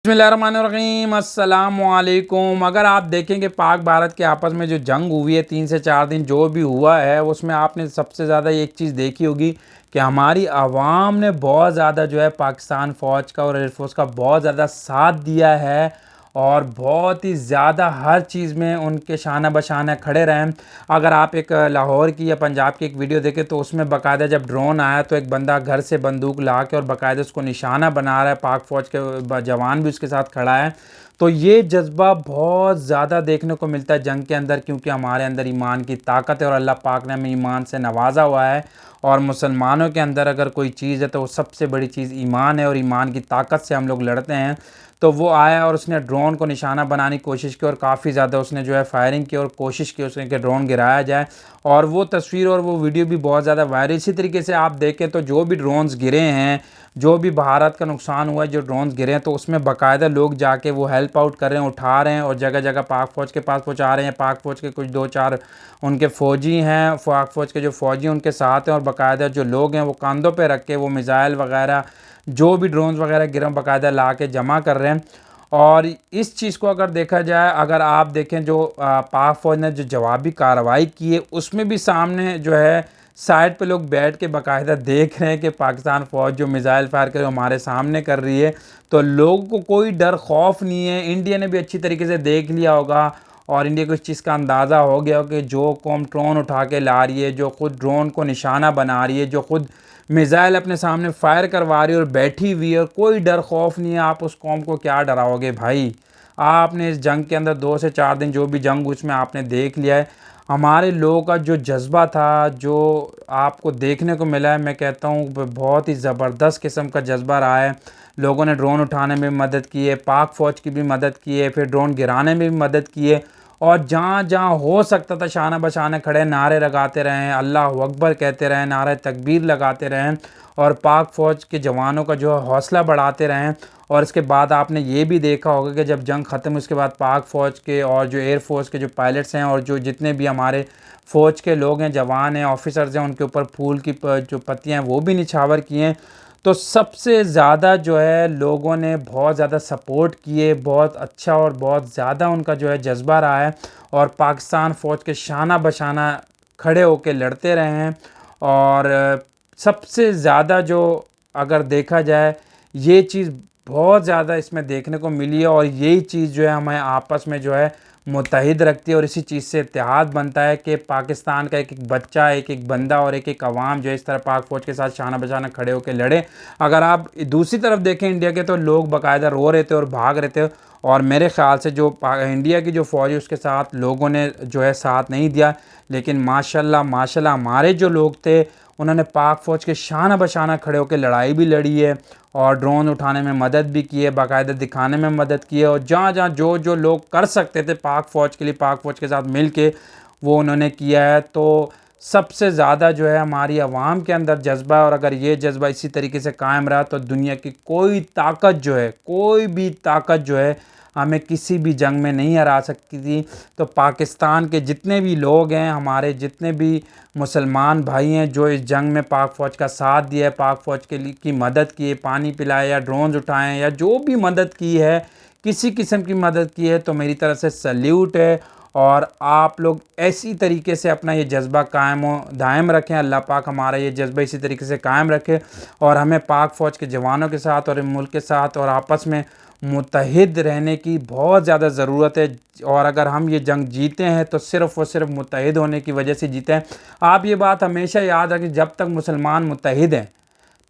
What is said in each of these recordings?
बिस्मिल्लाहिर्रहमानिर्रहीम अस्सलामुअलैकुम। अगर आप देखें कि पाक भारत के आपस में जो जंग हुई है 3 से 4 दिन जो भी हुआ है उसमें आपने सबसे ज़्यादा एक चीज़ देखी होगी कि हमारी आवाम ने बहुत ज़्यादा जो है पाकिस्तान फ़ौज का और एयरफोर्स का बहुत ज़्यादा साथ दिया है और बहुत ही ज़्यादा हर चीज़ में उनके शाना बशाना खड़े रहें। अगर आप एक लाहौर की या पंजाब की एक वीडियो देखें तो उसमें बाकायदा जब ड्रोन आया तो एक बंदा घर से बंदूक ला के और बाकायदा उसको निशाना बना रहा है, पाक फ़ौज के जवान भी उसके साथ खड़ा है। तो ये जज्बा बहुत ज़्यादा देखने को मिलता है जंग के अंदर, क्योंकि हमारे अंदर ईमान की ताकत है और अल्लाह पाक ने हमें ईमान से नवाजा हुआ है। और मुसलमानों के अंदर अगर कोई चीज़ है तो वो सबसे बड़ी चीज़ ईमान है और ईमान की ताकत से हम लोग लड़ते हैं। तो वो आया और उसने ड्रोन को निशाना बनाने की कोशिश की और काफ़ी ज़्यादा उसने जो है फायरिंग की और कोशिश की उसने कि ड्रोन गिराया जाए। और वो तस्वीर और वो वीडियो भी बहुत ज़्यादा वायरल। इसी तरीके से आप देखें तो जो भी ड्रोन्स गिरे हैं, जो भी भारत का नुकसान हुआ है, जो ड्रोन्स गिरे हैं, तो उसमें बाकायदा लोग जाके वो हेल्प आउट कर रहे हैं, उठा रहे हैं और जगह जगह पाक फ़ौज के पास पहुंचा रहे हैं। पाक फ़ौज के कुछ 2-4 उनके फ़ौजी हैं, पाक फ़ौज के जो फ़ौजी उनके साथ हैं और बाकायदा जो लोग हैं वो कंधों पे रख के वो मिज़ाइल वगैरह जो भी ड्रोन्स वगैरह गिरे बाकायदा ला के जमा कर रहे हैं। और इस चीज़ को अगर देखा जाए, अगर आप देखें जो पाक फ़ौज ने जो जवाबी कार्रवाई की है उसमें भी सामने जो है साइड पे लोग बैठ के बाकायदा देख रहे हैं कि पाकिस्तान फ़ौज जो मिज़ाइल फायर कर हमारे सामने कर रही है। तो लोगों को कोई डर खौफ नहीं है। इंडिया ने भी अच्छी तरीके से देख लिया होगा और इंडिया को इस चीज़ का अंदाज़ा हो गया हो कि जो कौम ड्रोन उठा के ला रही है, जो खुद ड्रोन को निशाना बना रही है, जो खुद मिज़ाइल अपने सामने फायर करवा रही है और बैठी हुई है और कोई डर खौफ नहीं है, आप उस कौम को क्या डराओगे भाई। आपने इस जंग के अंदर 2 से 4 दिन जो भी जंग उसमें आपने देख लिया है। हमारे लोगों का जो जज्बा था, जो आपको देखने को मिला है, मैं कहता हूँ बहुत ही ज़बरदस्त किस्म का जज्बा रहा है। लोगों ने ड्रोन उठाने में भी मदद की है, पाक फ़ौज की भी मदद की है, फिर ड्रोन गिराने में भी मदद की है और जहाँ जहाँ हो सकता था शाना बशाना खड़े नारे लगाते रहें, अल्लाह अकबर कहते रहें, नारे तकबीर लगाते रहें और पाक फ़ौज के जवानों का जो है हौसला बढ़ाते रहें। और इसके बाद आपने ये भी देखा होगा कि जब जंग ख़त्म उसके बाद पाक फ़ौज के और जो एयर फ़ोर्स के जो पायलट्स हैं और जो जितने भी हमारे फ़ौज के लोग हैं, जवान हैं, ऑफिसर्स हैं, उनके ऊपर फूल की जो पत्तियाँ हैं वो भी निछावर किए हैं। तो सबसे ज़्यादा जो है लोगों ने बहुत ज़्यादा सपोर्ट किए, बहुत अच्छा और बहुत ज़्यादा उनका जो है जज्बा रहा है और पाकिस्तान फ़ौज के शाना बशाना खड़े होकर लड़ते रहे हैं। और सबसे ज़्यादा जो अगर देखा जाए ये चीज़ बहुत ज़्यादा इसमें देखने को मिली है और यही चीज़ जो है हमें आपस में जो है मुत्तहिद रखती है और इसी चीज़ से इत्तेहाद बनता है कि पाकिस्तान का एक एक बच्चा, एक एक बंदा और एक एक अवाम जो है इस तरह पाक फ़ौज के साथ शाना बशाना खड़े होकर लड़े। अगर आप दूसरी तरफ देखें इंडिया के, तो लोग बाकायदा रो रहे थे और भाग रहे थे और मेरे ख़्याल से जो इंडिया की जो फ़ौज है उसके साथ लोगों ने जो है साथ नहीं दिया। लेकिन माशाल्लाह माशाल्लाह हमारे जो लोग थे उन्होंने पाक फ़ौज के शाना बशाना खड़े होकर लड़ाई भी लड़ी है और ड्रोन उठाने में मदद भी की है, बाकायदा दिखाने में मदद की है और जहाँ जहाँ जो जो लोग कर सकते थे पाक फ़ौज के लिए, पाक फ़ौज के साथ मिल के वो उन्होंने किया है। तो सबसे ज़्यादा जो है हमारी आवाम के अंदर जज्बा है और अगर ये जज्बा इसी तरीके से कायम रहा तो दुनिया की कोई ताकत जो है, कोई भी ताकत जो है हमें किसी भी जंग में नहीं हरा सकती थी। तो पाकिस्तान के जितने भी लोग हैं, हमारे जितने भी मुसलमान भाई हैं जो इस जंग में पाक फ़ौज का साथ दिया है, पाक फ़ौज के लिए की मदद की है, पानी पिलाया या ड्रोन्स उठाएँ या जो भी मदद की है, किसी किस्म की मदद की है, तो मेरी तरफ से सल्यूट है। और आप लोग ऐसी तरीके से अपना ये जज्बा कायम व दायम रखें। अल्लाह पाक हमारा ये जज्बा इसी तरीके से कायम रखे और हमें पाक फ़ौज के जवानों के साथ और मुल्क के साथ और आपस में मुत्तहिद रहने की बहुत ज़्यादा ज़रूरत है। और अगर हम ये जंग जीते हैं तो सिर्फ़ और सिर्फ मुत्तहिद होने की वजह से जीते हैं। आप ये बात हमेशा याद रखें, जब तक मुसलमान मुत्तहिद हैं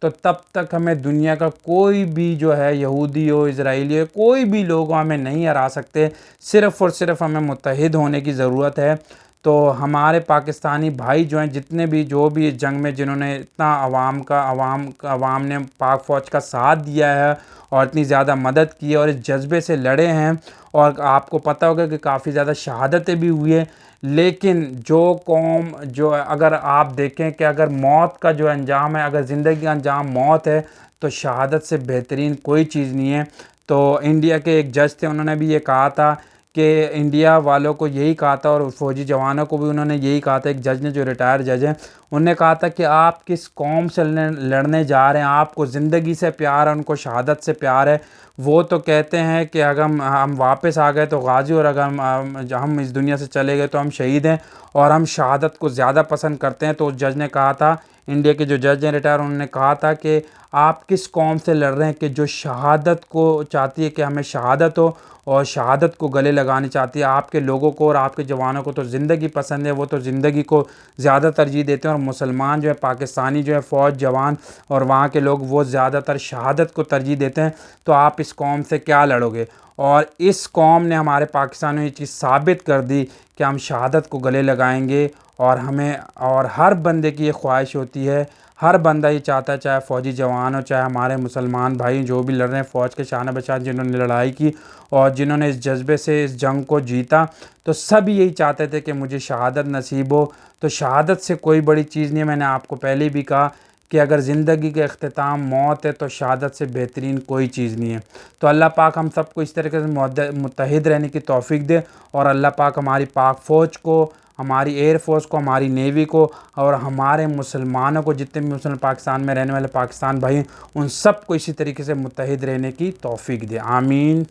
तो तब तक हमें दुनिया का कोई भी जो है, यहूदी हो, इजराइली हो, कोई भी लोग हमें नहीं हरा सकते। सिर्फ़ और सिर्फ हमें मुत्तहिद होने की ज़रूरत है। तो हमारे पाकिस्तानी भाई जो हैं, जितने भी जो भी इस जंग में जिन्होंने इतना अवाम ने पाक फ़ौज का साथ दिया है और इतनी ज़्यादा मदद की है और इस जज्बे से लड़े हैं और आपको पता होगा कि काफ़ी ज़्यादा शहादतें भी हुई है। लेकिन जो कौम जो अगर आप देखें कि अगर मौत का जो अंजाम है, अगर ज़िंदगी का अंजाम मौत है तो शहादत से बेहतरीन कोई चीज़ नहीं है। तो इंडिया के एक जज थे, उन्होंने भी ये कहा था कि इंडिया वालों को यही कहा था और फ़ौजी जवानों को भी उन्होंने यही कहा था। एक जज ने, जो रिटायर्ड जज हैं, उन्होंने कहा था कि आप किस कौम से लड़ने जा रहे हैं, आपको ज़िंदगी से प्यार है, उनको शहादत से प्यार है। वो तो कहते हैं कि अगर हम वापस आ गए तो गाजी, और अगर हम इस दुनिया से चले गए तो हम शहीद हैं, और हम शहादत को ज़्यादा पसंद करते हैं। तो उस जज ने कहा था, इंडिया के जो जज हैं रिटायर, उन्होंने कहा था कि आप किस कौम से लड़ रहे हैं कि जो शहादत को चाहती है कि हमें शहादत हो, और शहादत को गले लगानी चाहती है। आपके लोगों को और आपके जवानों को तो ज़िंदगी पसंद है, वो तो ज़िंदगी को ज़्यादा तरजीह देते हैं, और मुसलमान जो है, पाकिस्तानी जो है फ़ौज जवान और वहाँ के लोग, वो ज़्यादातर शहादत को तरजीह देते हैं। तो आप इस कौम से क्या लड़ोगे? और इस कौम ने हमारे पाकिस्तान में ये चीज़ साबित कर दी कि हम शहादत को गले लगाएंगे। और हमें, और हर बंदे की ये ख्वाहिश होती है, हर बंदा ये चाहता है, चाहे फ़ौजी जवान हो, चाहे हमारे मुसलमान भाई जो भी लड़ रहे हैं फ़ौज के शान बशान, जिन्होंने लड़ाई की और जिन्होंने इस जज्बे से इस जंग को जीता, तो सब यही चाहते थे कि मुझे शहादत नसीब हो। तो शहादत से कोई बड़ी चीज़ नहीं है। मैंने आपको पहले भी कहा कि अगर ज़िंदगी का अख्तिताम मौत है तो शहादत से बेहतरीन कोई चीज़ नहीं है। तो अल्लाह पाक हम सबको इस तरीके से मुत्तहिद रहने की तौफीक दे, और अल्लाह पाक हमारी पाक फ़ौज को, हमारी एयर फोर्स को, हमारी नेवी को, और हमारे मुसलमानों को, जितने भी मुसलमान पाकिस्तान में रहने वाले पाकिस्तान भाई, उन सब को इसी तरीके से मुत्तहिद रहने की तौफीक दे। आमीन।